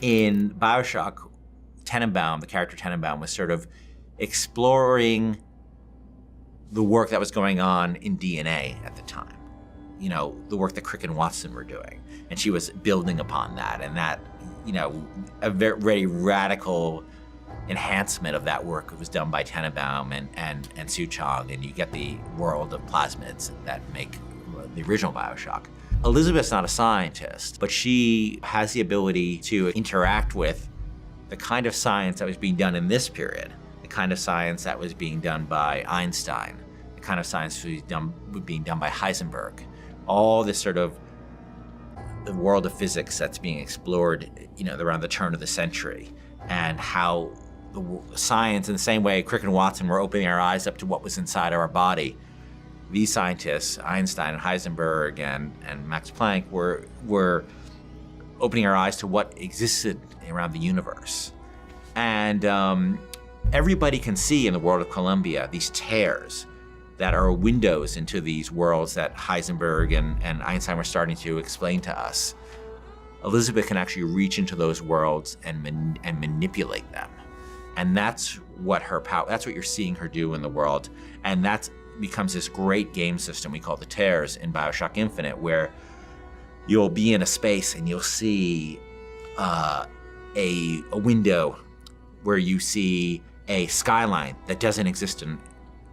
In BioShock, Tenenbaum, the character Tenenbaum, was sort of exploring the work that was going on in DNA at the time. You know, the work that Crick and Watson were doing. And she was building upon that, and that, you know, a very radical enhancement of that work was done by Tenenbaum and Sue Chong, and you get the world of plasmids that make the original BioShock. Elizabeth's not a scientist, but she has the ability to interact with the kind of science that was being done in this period, the kind of science that was being done by Einstein, the kind of science that was being done by Heisenberg. All this sort of the world of physics that's being explored, you know, around the turn of the century, and how the science, in the same way Crick and Watson were opening our eyes up to what was inside of our body, these scientists, Einstein and Heisenberg and Max Planck, were opening our eyes to what existed around the universe. And everybody can see in the world of Columbia these tears that are windows into these worlds that Heisenberg and Einstein were starting to explain to us. Elizabeth can actually reach into those worlds and manipulate them. And that's what her power, that's what you're seeing her do in the world. And that becomes this great game system we call the tears in BioShock Infinite, where you'll be in a space and you'll see a window where you see a skyline that doesn't exist in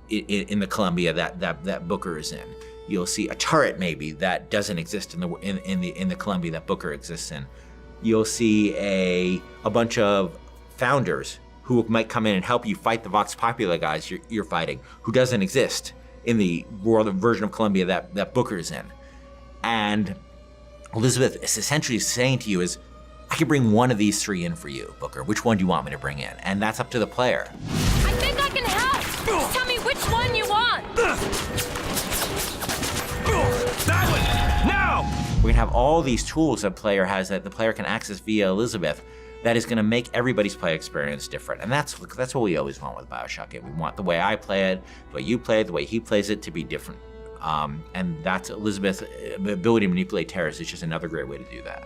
the Columbia that Booker is in. You'll see a turret maybe that doesn't exist in the Columbia that Booker exists in. You'll see a bunch of founders who might come in and help you fight the Vox Populi guys you're fighting, who doesn't exist in the world version of Columbia that Booker is in. And Elizabeth is essentially saying to you is, I can bring one of these three in for you, Booker. Which one do you want me to bring in? And that's up to the player. I think I can help. Just tell me which one you want. That one, now! We're gonna have all these tools that the player can access via Elizabeth that is gonna make everybody's play experience different. And that's what we always want with BioShock. We want the way I play it, the way you play it, the way he plays it to be different. And that's Elizabeth's ability to manipulate terrorists is just another great way to do that.